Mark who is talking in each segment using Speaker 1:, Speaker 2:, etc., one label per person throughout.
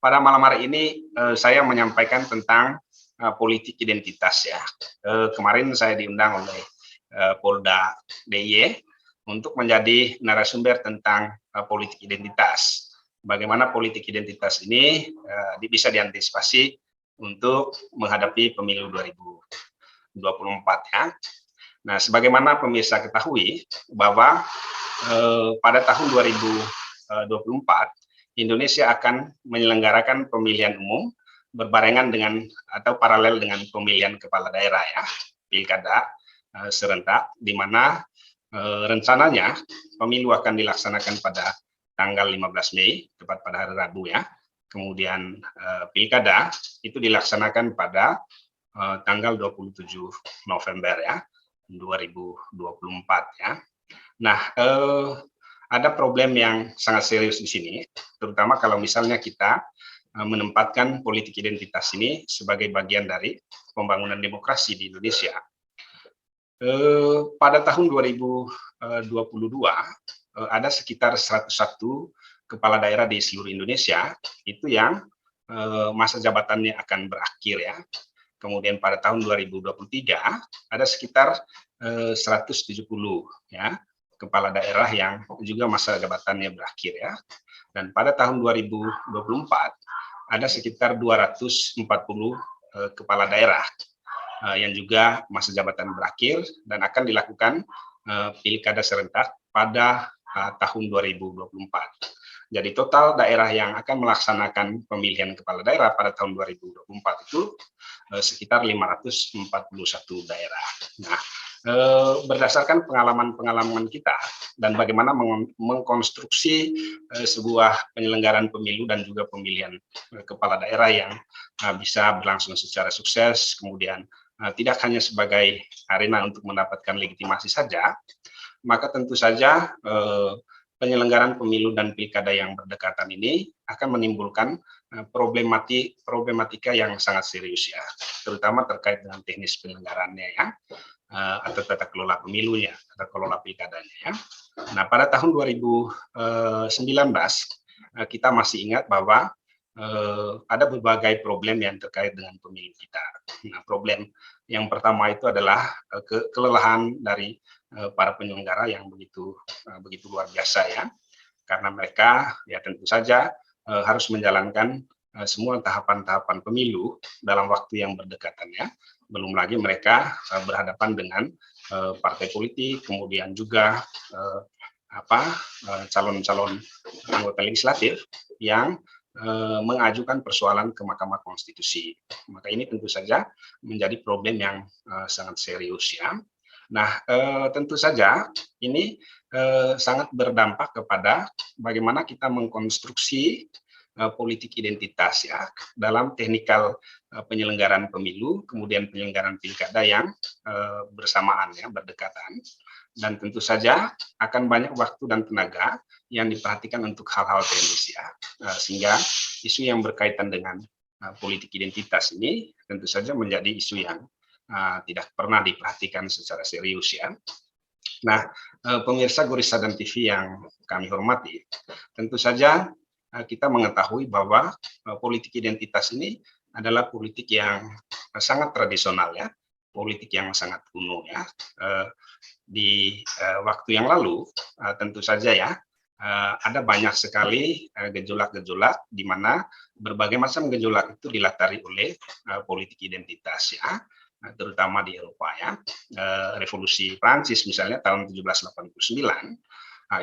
Speaker 1: pada malam hari ini saya menyampaikan tentang politik identitas ya. Kemarin saya diundang oleh Polda DIY untuk menjadi narasumber tentang politik identitas. Bagaimana politik identitas ini bisa diantisipasi untuk menghadapi pemilu 2024 ya. Nah, sebagaimana pemirsa ketahui bahwa pada tahun 2024 Indonesia akan menyelenggarakan pemilihan umum berbarengan dengan atau paralel dengan pemilihan kepala daerah ya, pilkada serentak, di mana rencananya pemilu akan dilaksanakan pada tanggal 15 Mei, tepat pada hari Rabu ya. Kemudian pilkada itu dilaksanakan pada tanggal 27 November ya, 2024 ya. Nah, ada problem yang sangat serius di sini, terutama kalau misalnya kita menempatkan politik identitas ini sebagai bagian dari pembangunan demokrasi di Indonesia. Pada tahun 2022 ada sekitar 101 kepala daerah di seluruh Indonesia itu yang masa jabatannya akan berakhir ya. Kemudian pada tahun 2023 ada sekitar 170 ya kepala daerah yang juga masa jabatannya berakhir ya. Dan pada tahun 2024 ada sekitar 240 kepala daerah yang juga masa jabatan berakhir dan akan dilakukan pilkada serentak pada tahun 2024. Jadi total daerah yang akan melaksanakan pemilihan kepala daerah pada tahun 2024 itu sekitar 541 daerah. Nah, berdasarkan pengalaman-pengalaman kita dan bagaimana mengkonstruksi sebuah penyelenggaraan pemilu dan juga pemilihan kepala daerah yang bisa berlangsung secara sukses, kemudian tidak hanya sebagai arena untuk mendapatkan legitimasi saja, maka tentu saja penyelenggaraan pemilu dan pilkada yang berdekatan ini akan menimbulkan problematika yang sangat serius ya, terutama terkait dengan teknis penyelenggaraannya ya, atau tata kelola pemilunya, tata kelola pilkadanya ya. Nah, pada tahun 2019 kita masih ingat bahwa ada berbagai problem yang terkait dengan pemilu kita. Nah, problem yang pertama itu adalah kelelahan dari para penyelenggara yang begitu luar biasa ya, karena mereka ya tentu saja harus menjalankan semua tahapan-tahapan pemilu dalam waktu yang berdekatan ya. Belum lagi mereka berhadapan dengan partai politik, kemudian juga calon-calon anggota legislatif yang mengajukan persoalan ke Mahkamah Konstitusi. Maka ini tentu saja menjadi problem yang sangat serius ya. Nah, tentu saja ini sangat berdampak kepada bagaimana kita mengkonstruksi politik identitas ya dalam teknikal penyelenggaraan pemilu, kemudian penyelenggaraan pilkada yang bersamaan ya, berdekatan. Dan tentu saja akan banyak waktu dan tenaga yang diperhatikan untuk hal-hal teknis ya, sehingga isu yang berkaitan dengan politik identitas ini tentu saja menjadi isu yang tidak pernah diperhatikan secara serius ya. Nah, pemirsa Gurisa dan TV yang kami hormati, tentu saja kita mengetahui bahwa politik identitas ini adalah politik yang sangat tradisional ya, politik yang sangat kuno ya. Di waktu yang lalu tentu saja ya ada banyak sekali gejolak-gejolak di mana berbagai macam gejolak itu dilatari oleh politik identitas ya, terutama di Eropa ya. Revolusi Prancis misalnya tahun 1789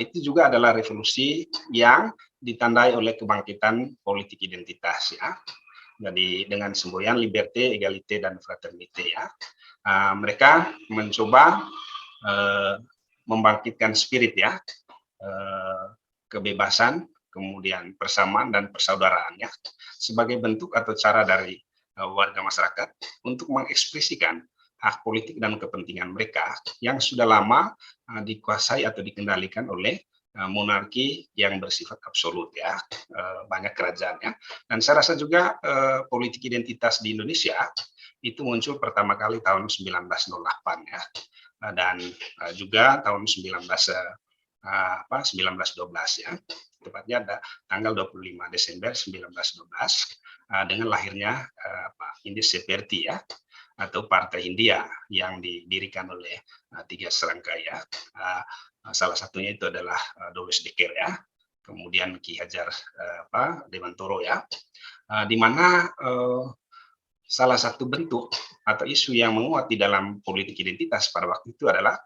Speaker 1: itu juga adalah revolusi yang ditandai oleh kebangkitan politik identitas ya. Jadi dengan semboyan liberté, égalité dan fraternité ya. Mereka mencoba membangkitkan spirit ya, kebebasan, kemudian persamaan dan persaudaraan ya, sebagai bentuk atau cara dari warga masyarakat untuk mengekspresikan hak politik dan kepentingan mereka yang sudah lama dikuasai atau dikendalikan oleh monarki yang bersifat absolut ya, banyak kerajaan ya. Dan saya rasa juga politik identitas di Indonesia itu muncul pertama kali tahun 1908 ya, dan juga tahun 1912 ya. tepatnya ada tanggal 25 Desember 1912 dengan lahirnya India Seperti ya, atau Partai Hindia yang didirikan oleh tiga serangkaian. Salah satunya itu adalah Doles Dekker ya, kemudian Ki Hajar Dewantoro ya, di mana salah satu bentuk atau isu yang menguat di dalam politik identitas pada waktu itu adalah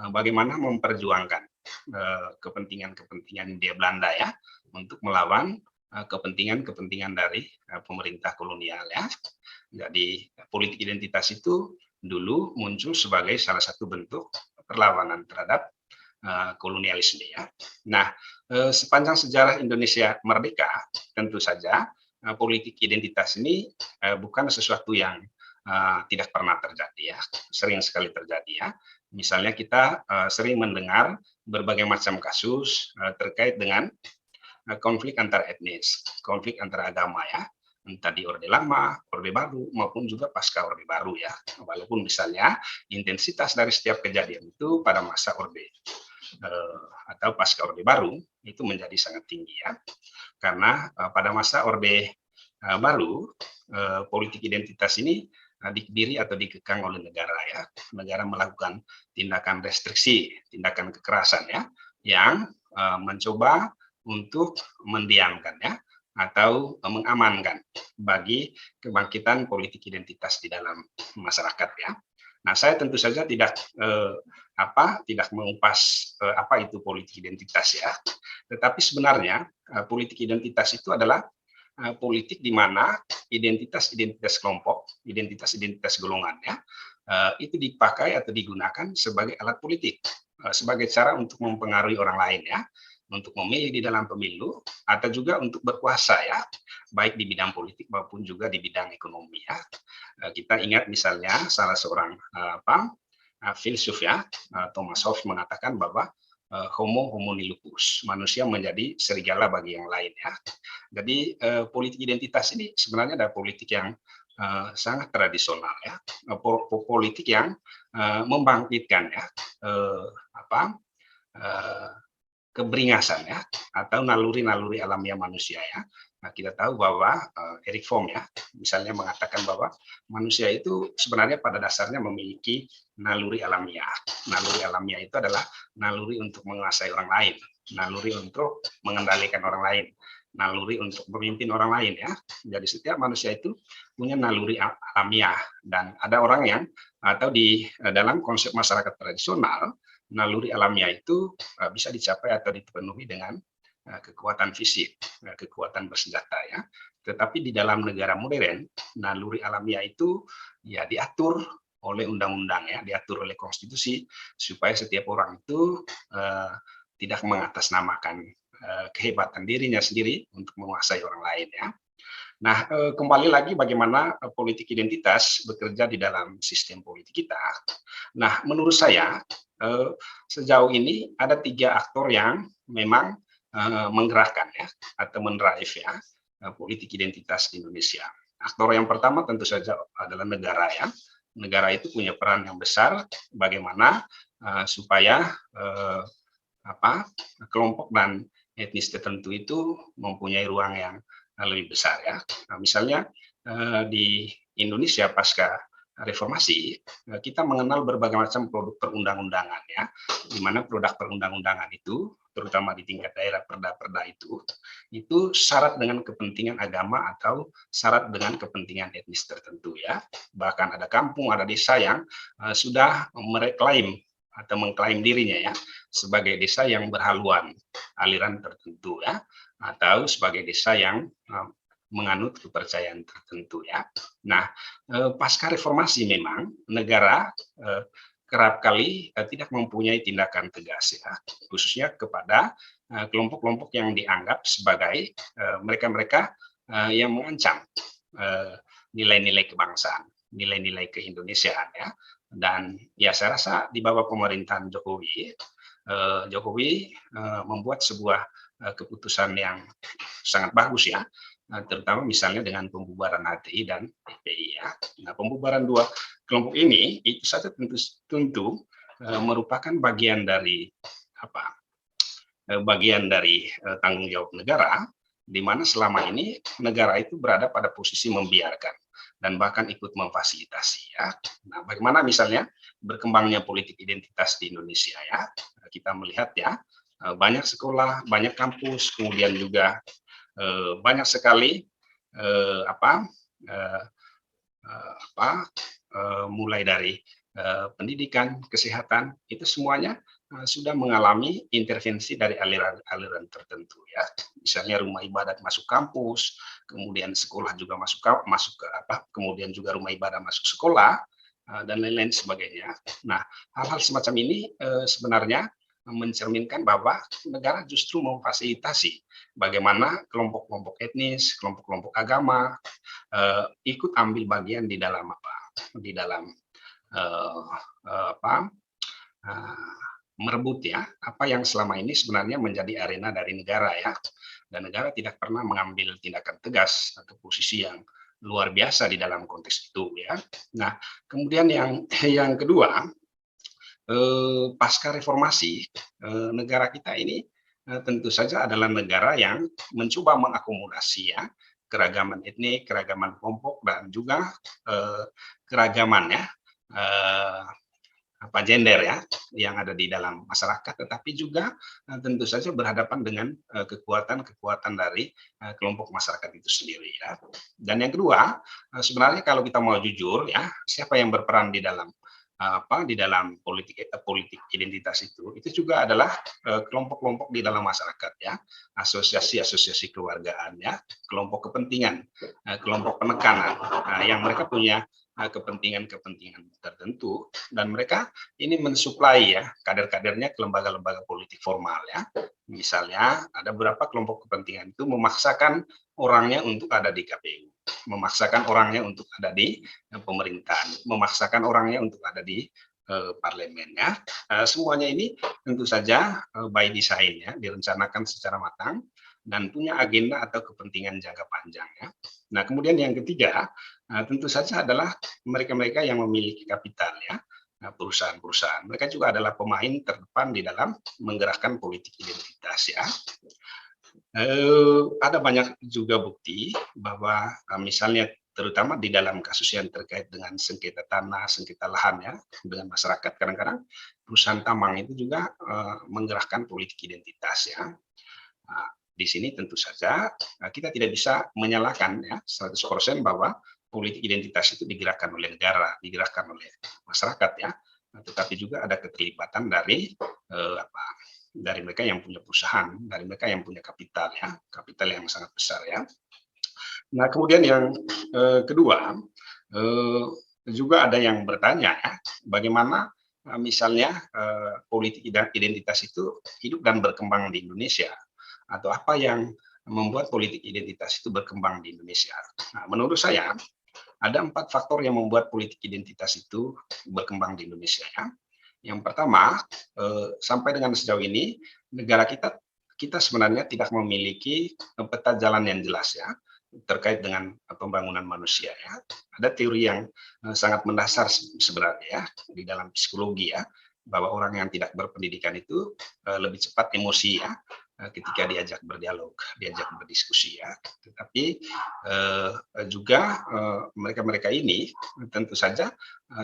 Speaker 1: bagaimana memperjuangkan kepentingan-kepentingan Hindia Belanda ya untuk melawan kepentingan-kepentingan dari pemerintah kolonial ya. Jadi politik identitas itu dulu muncul sebagai salah satu bentuk perlawanan terhadap kolonialisme ya. Nah, sepanjang sejarah Indonesia merdeka tentu saja politik identitas ini bukan sesuatu yang tidak pernah terjadi ya, sering sekali terjadi ya. Misalnya kita sering mendengar berbagai macam kasus terkait dengan konflik antar etnis, konflik antar agama ya, entah di Orde Lama, Orde Baru, maupun juga pasca Orde Baru ya. Walaupun misalnya intensitas dari setiap kejadian itu pada masa Orde atau pasca Orde Baru itu menjadi sangat tinggi ya. Karena pada masa Orde Baru, politik identitas ini didiri atau dikekang oleh negara ya. Negara melakukan tindakan restriksi, tindakan kekerasan ya, yang mencoba untuk mendiamkan ya atau mengamankan bagi kebangkitan politik identitas di dalam masyarakat ya. Nah, saya tentu saja tidak mengupas apa itu politik identitas ya. Tetapi sebenarnya politik identitas itu adalah politik di mana identitas-identitas kelompok, identitas-identitas golongan ya, itu dipakai atau digunakan sebagai alat politik, sebagai cara untuk mempengaruhi orang lain ya, untuk memilih di dalam pemilu atau juga untuk berkuasa ya, baik di bidang politik maupun juga di bidang ekonomi ya. Kita ingat misalnya salah seorang filsuf ya, Thomas Hobbes mengatakan bahwa homo homini lupus, manusia menjadi serigala bagi yang lain ya. Jadi politik identitas ini sebenarnya adalah politik yang sangat tradisional ya, politik yang membangkitkan ya keberingasan ya, atau naluri-naluri alamiah manusia ya. Nah, kita tahu bahwa Erich Fromm ya, misalnya mengatakan bahwa manusia itu sebenarnya pada dasarnya memiliki naluri alamiah. Naluri alamiah itu adalah naluri untuk menguasai orang lain, naluri untuk mengendalikan orang lain, naluri untuk memimpin orang lain ya. Jadi setiap manusia itu punya naluri alamiah, dan ada orang yang atau di dalam konsep masyarakat tradisional naluri alamiah itu bisa dicapai atau dipenuhi dengan kekuatan fisik, kekuatan bersenjata ya. Tetapi di dalam negara modern, naluri alamiah itu ya diatur oleh undang-undang ya, diatur oleh konstitusi supaya setiap orang itu tidak mengatasnamakan kehebatan dirinya sendiri untuk menguasai orang lain ya. Nah, kembali lagi bagaimana politik identitas bekerja di dalam sistem politik kita. Nah, menurut saya sejauh ini ada 3 aktor yang memang menggerakkan ya atau mendrive ya politik identitas di Indonesia. Aktor yang pertama tentu saja adalah negara ya. Negara itu punya peran yang besar bagaimana supaya kelompok dan etnis tertentu itu mempunyai ruang yang lebih besar ya. Nah, misalnya di Indonesia pasca reformasi kita mengenal berbagai macam produk perundang-undangan ya, di mana produk perundang-undangan itu terutama di tingkat daerah perda-perda itu syarat dengan kepentingan agama atau syarat dengan kepentingan etnis tertentu ya. Bahkan ada kampung, ada desa yang sudah mereklaim atau mengklaim dirinya ya sebagai desa yang berhaluan aliran tertentu ya, atau sebagai desa yang menganut kepercayaan tertentu ya. Nah, pasca reformasi memang negara kerap kali tidak mempunyai tindakan tegas ya, khususnya kepada kelompok-kelompok yang dianggap sebagai mereka-mereka yang mengancam nilai-nilai kebangsaan, nilai-nilai keindonesiaan ya. Dan ya saya rasa di bawah pemerintahan Jokowi membuat sebuah keputusan yang sangat bagus ya, terutama misalnya dengan pembubaran HTI dan FPI ya. Nah, pembubaran 2 kelompok ini itu saja tentu merupakan bagian dari bagian dari tanggung jawab negara, di mana selama ini negara itu berada pada posisi membiarkan dan bahkan ikut memfasilitasi ya. Nah, bagaimana misalnya berkembangnya politik identitas di Indonesia ya? Kita melihat ya, banyak sekolah, banyak kampus, kemudian juga banyak sekali apa eh, mulai dari pendidikan, kesehatan, itu semuanya sudah mengalami intervensi dari aliran-aliran tertentu ya. Misalnya rumah ibadat masuk kampus, kemudian sekolah juga masuk ke kemudian juga rumah ibadah masuk sekolah dan lain-lain sebagainya. Nah, hal-hal semacam ini sebenarnya mencerminkan bahwa negara justru memfasilitasi bagaimana kelompok-kelompok etnis, kelompok-kelompok agama ikut ambil bagian di dalam di dalam uh, apa merebut ya apa yang selama ini sebenarnya menjadi arena dari negara ya, dan negara tidak pernah mengambil tindakan tegas atau posisi yang luar biasa di dalam konteks itu ya. Nah, kemudian yang kedua, pasca reformasi negara kita ini tentu saja adalah negara yang mencoba mengakomodasi ya keragaman etnik, keragaman kelompok, dan juga keragaman ya gender ya yang ada di dalam masyarakat, tetapi juga tentu saja berhadapan dengan kekuatan-kekuatan dari kelompok masyarakat itu sendiri ya. Dan yang kedua, sebenarnya kalau kita mau jujur ya, siapa yang berperan di dalam di dalam politik identitas itu juga adalah kelompok-kelompok di dalam masyarakat ya, asosiasi-asosiasi keluargaan ya, kelompok kepentingan, kelompok penekanan yang mereka punya kepentingan-kepentingan tertentu, dan mereka ini mensuplai ya kader-kadernya ke lembaga-lembaga politik formal ya. Misalnya ada beberapa kelompok kepentingan itu memaksakan orangnya untuk ada di KPU, memaksakan orangnya untuk ada di pemerintahan, memaksakan orangnya untuk ada di parlemen ya. Semuanya ini tentu saja by design ya, direncanakan secara matang dan punya agenda atau kepentingan jangka panjang ya. Nah, kemudian yang ketiga tentu saja adalah mereka-mereka yang memiliki kapital ya, perusahaan-perusahaan. Mereka juga adalah pemain terdepan di dalam menggerakkan politik identitas ya. Ada banyak juga bukti bahwa misalnya terutama di dalam kasus yang terkait dengan sengketa tanah, sengketa lahan ya, dengan masyarakat, kadang-kadang perusahaan tambang itu juga menggerakkan politik identitas ya. Nah, di sini tentu saja kita tidak bisa menyalahkan ya 100% bahwa politik identitas itu digerakkan oleh negara, digerakkan oleh masyarakat ya, tetapi juga ada keterlibatan dari dari mereka yang punya perusahaan, dari mereka yang punya kapital ya, kapital yang sangat besar ya. Nah, kemudian yang kedua, juga ada yang bertanya ya, bagaimana misalnya politik identitas itu hidup dan berkembang di Indonesia, atau apa yang membuat politik identitas itu berkembang di Indonesia. Nah, menurut saya ada 4 faktor yang membuat politik identitas itu berkembang di Indonesia ya. Yang pertama, sampai dengan sejauh ini negara kita sebenarnya tidak memiliki peta jalan yang jelas ya terkait dengan pembangunan manusia ya. Ada teori yang sangat mendasar sebenarnya ya di dalam psikologi ya, bahwa orang yang tidak berpendidikan itu lebih cepat emosi ya ketika diajak berdialog, diajak berdiskusi ya. Tetapi juga mereka-mereka ini tentu saja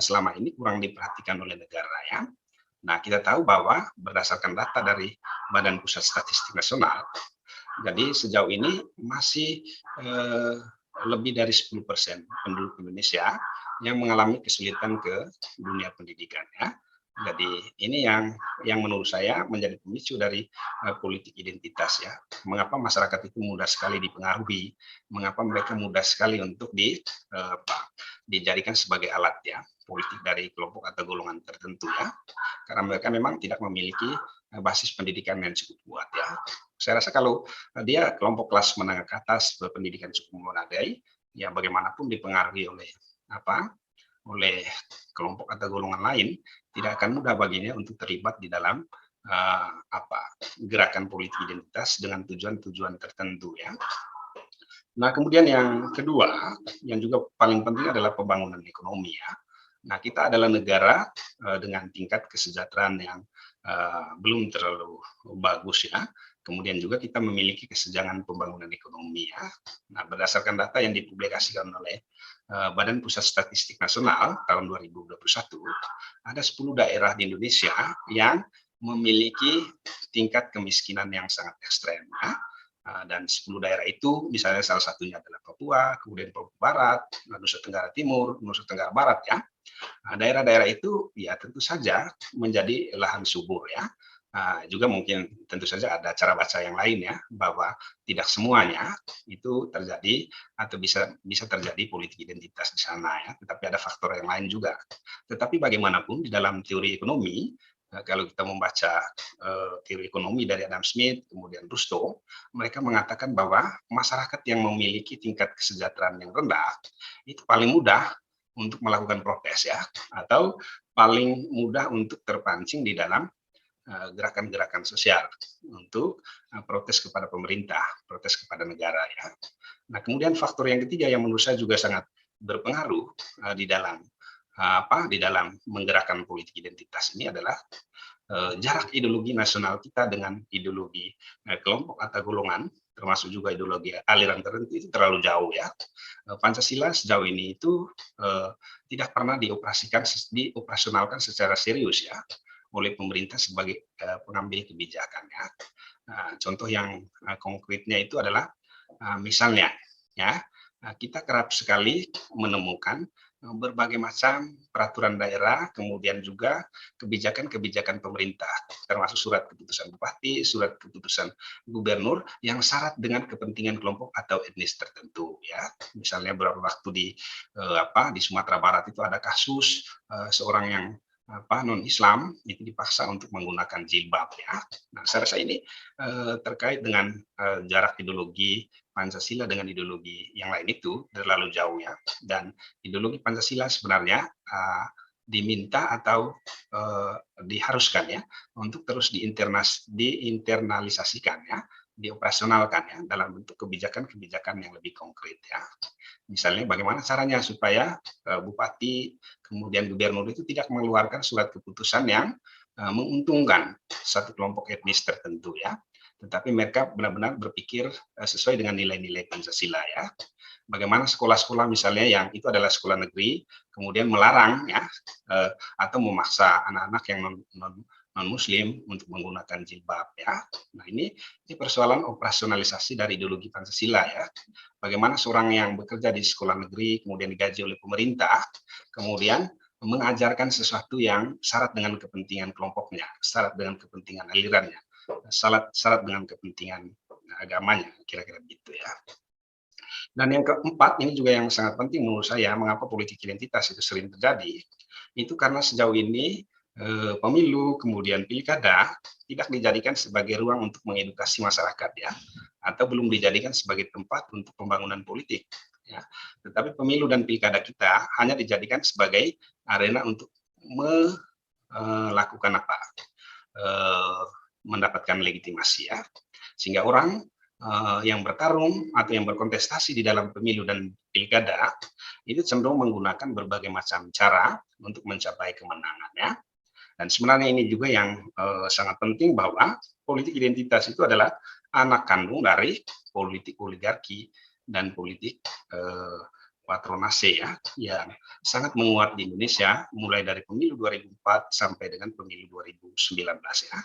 Speaker 1: selama ini kurang diperhatikan oleh negara ya. Nah, kita tahu bahwa berdasarkan data dari Badan Pusat Statistik Nasional, jadi sejauh ini masih lebih dari 10% penduduk Indonesia yang mengalami kesulitan ke dunia pendidikan ya. Jadi ini yang menurut saya menjadi pemicu dari politik identitas ya. Mengapa masyarakat itu mudah sekali dipengaruhi, mengapa mereka mudah sekali untuk dijadikan sebagai alat ya politik dari kelompok atau golongan tertentu ya. Karena mereka memang tidak memiliki basis pendidikan yang cukup kuat ya. Saya rasa kalau dia kelompok kelas menengah ke atas berpendidikan cukup memadai, ya bagaimanapun dipengaruhi oleh kelompok atau golongan lain, tidak akan mudah baginya untuk terlibat di dalam gerakan politik identitas dengan tujuan-tujuan tertentu ya. Nah, kemudian yang kedua, yang juga paling penting adalah pembangunan ekonomi ya. Nah, kita adalah negara dengan tingkat kesejahteraan yang belum terlalu bagus ya. Kemudian juga kita memiliki kesenjangan pembangunan ekonomi ya. Nah, berdasarkan data yang dipublikasikan oleh Badan Pusat Statistik Nasional tahun 2021, ada 10 daerah di Indonesia yang memiliki tingkat kemiskinan yang sangat ekstrem ya. Dan 10 daerah itu misalnya salah satunya adalah Papua, kemudian Papua Barat, Nusa Tenggara Timur, Nusa Tenggara Barat ya. Daerah-daerah itu ya tentu saja menjadi lahan subur ya. Juga mungkin tentu saja ada cara baca yang lain ya, bahwa tidak semuanya itu terjadi atau bisa terjadi politik identitas di sana ya, tetapi ada faktor yang lain juga. Tetapi bagaimanapun di dalam teori ekonomi, kalau kita membaca teori ekonomi dari Adam Smith, kemudian Rusto, mereka mengatakan bahwa masyarakat yang memiliki tingkat kesejahteraan yang rendah itu paling mudah untuk melakukan protes ya, atau paling mudah untuk terpancing di dalam gerakan-gerakan sosial untuk protes kepada pemerintah, protes kepada negara ya. Nah, kemudian faktor yang ketiga yang menurut saya juga sangat berpengaruh di dalam menggerakkan politik identitas ini adalah jarak ideologi nasional kita dengan ideologi kelompok atau golongan, termasuk juga ideologi aliran tertentu itu terlalu jauh ya. Pancasila sejauh ini itu tidak pernah dioperasionalkan secara serius ya oleh pemerintah sebagai pengambil kebijakan ya. Contoh yang konkretnya itu adalah misalnya ya, kita kerap sekali menemukan berbagai macam peraturan daerah, kemudian juga kebijakan-kebijakan pemerintah, termasuk surat keputusan bupati, surat keputusan gubernur yang syarat dengan kepentingan kelompok atau etnis tertentu ya. Misalnya beberapa waktu di Sumatera Barat itu ada kasus seorang yang non-Islam itu dipaksa untuk menggunakan jilbab ya. Nah, saya rasa ini terkait dengan jarak ideologi Pancasila dengan ideologi yang lain itu terlalu jauh ya. Dan ideologi Pancasila sebenarnya diminta atau diharuskan ya untuk terus diinternalisasikan ya, dioperasionalkan ya dalam bentuk kebijakan-kebijakan yang lebih konkret ya. Misalnya bagaimana caranya supaya bupati kemudian gubernur itu tidak mengeluarkan surat keputusan yang menguntungkan satu kelompok etnis tertentu ya, tetapi mereka benar-benar berpikir sesuai dengan nilai-nilai Pancasila ya. Bagaimana sekolah-sekolah misalnya yang itu adalah sekolah negeri kemudian melarang ya atau memaksa anak-anak yang non muslim untuk menggunakan jilbab ya. Nah, ini persoalan operasionalisasi dari ideologi Pancasila ya. Bagaimana seorang yang bekerja di sekolah negeri kemudian digaji oleh pemerintah kemudian mengajarkan sesuatu yang syarat dengan kepentingan kelompoknya, syarat dengan kepentingan alirannya, syarat dengan kepentingan agamanya, kira-kira begitu ya. Dan yang keempat, ini juga yang sangat penting menurut saya, mengapa politik identitas itu sering terjadi, itu karena sejauh ini pemilu, kemudian pilkada, tidak dijadikan sebagai ruang untuk mengedukasi masyarakat ya, atau belum dijadikan sebagai tempat untuk pembangunan politik. Ya. Tetapi pemilu dan pilkada kita hanya dijadikan sebagai arena untuk melakukan mendapatkan legitimasi ya, sehingga orang yang bertarung atau yang berkontestasi di dalam pemilu dan pilkada itu cenderung menggunakan berbagai macam cara untuk mencapai kemenangan ya. Dan sebenarnya ini juga yang sangat penting bahwa politik identitas itu adalah anak kandung dari politik oligarki dan politik patronase ya, yang sangat menguat di Indonesia mulai dari pemilu 2004 sampai dengan pemilu 2019 ya,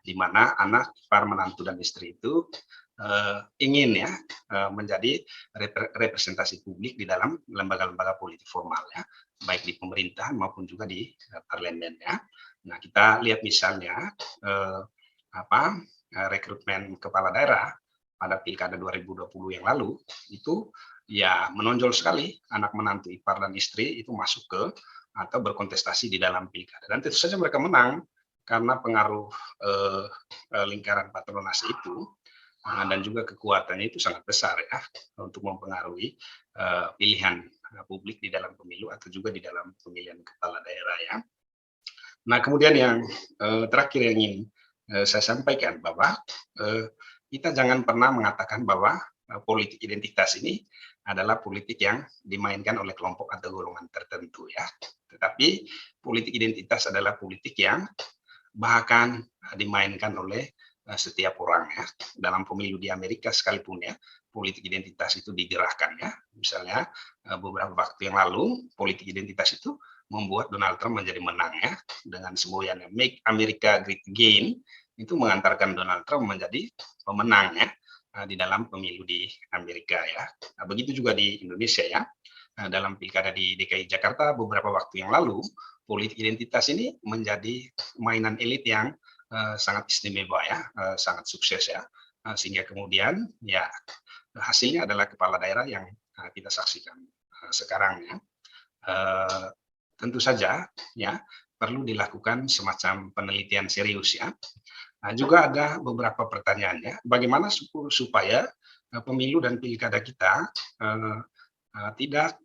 Speaker 1: di mana anak, ipar, menantu dan istri itu ingin ya menjadi representasi publik di dalam lembaga-lembaga politik formal ya, baik di pemerintahan maupun juga di parlemen ya. Nah, kita lihat misalnya rekrutmen kepala daerah pada pilkada 2020 yang lalu itu ya menonjol sekali anak menantu ipar dan istri itu masuk ke atau berkontestasi di dalam pilkada, dan tentu saja mereka menang karena pengaruh lingkaran patronase itu dan juga kekuatannya itu sangat besar ya untuk mempengaruhi pilihan publik di dalam pemilu atau juga di dalam pemilihan kepala daerah ya. Nah, kemudian yang terakhir yang ingin saya sampaikan bahwa kita jangan pernah mengatakan bahwa politik identitas ini adalah politik yang dimainkan oleh kelompok atau golongan tertentu ya. Tetapi politik identitas adalah politik yang bahkan dimainkan oleh setiap orang ya. Dalam pemilu di Amerika sekalipun ya, politik identitas itu digerakkan ya. Misalnya beberapa waktu yang lalu politik identitas itu membuat Donald Trump menjadi menang ya, dengan semboyannya Make America Great Again, itu mengantarkan Donald Trump menjadi pemenang ya di dalam pemilu di Amerika ya. Nah, begitu juga di Indonesia ya. Dalam pilkada di DKI Jakarta beberapa waktu yang lalu, politik identitas ini menjadi mainan elit yang sangat istimewa ya, sangat sukses ya, sehingga kemudian ya hasilnya adalah kepala daerah yang kita saksikan sekarang ya. Tentu saja ya perlu dilakukan semacam penelitian serius ya. Nah, juga ada beberapa pertanyaan ya, bagaimana supaya pemilu dan pilkada kita tidak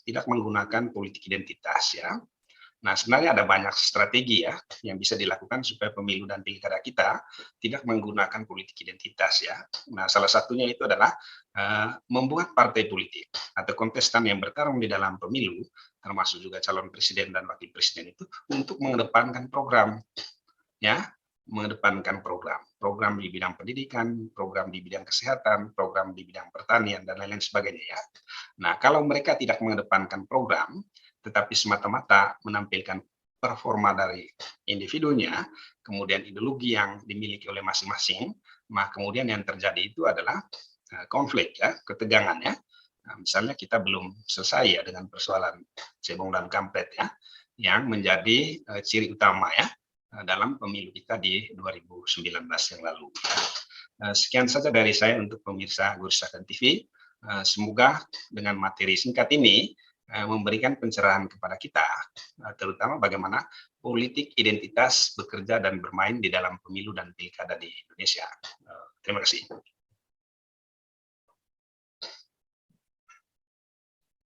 Speaker 1: tidak menggunakan politik identitas ya. Nah, sebenarnya ada banyak strategi ya yang bisa dilakukan supaya pemilu dan pilkada kita tidak menggunakan politik identitas ya. Nah, salah satunya itu adalah membuat partai politik atau kontestan yang bertarung di dalam pemilu, termasuk juga calon presiden dan wakil presiden itu untuk mengedepankan program ya, mengedepankan program di bidang pendidikan, program di bidang kesehatan, program di bidang pertanian dan lain-lain sebagainya ya. Nah, kalau mereka tidak mengedepankan program, tetapi semata-mata menampilkan performa dari individunya, kemudian ideologi yang dimiliki oleh masing-masing, nah kemudian yang terjadi itu adalah konflik ya, ketegangan ya. Nah, misalnya kita belum selesai ya dengan persoalan cebong dan kampret ya, yang menjadi ciri utama ya dalam pemilu kita di 2019 yang lalu. Sekian saja dari saya untuk pemirsa Gursakan TV. Semoga dengan materi singkat ini memberikan pencerahan kepada kita, terutama bagaimana politik identitas bekerja dan bermain di dalam pemilu dan pilkada di Indonesia. Terima kasih.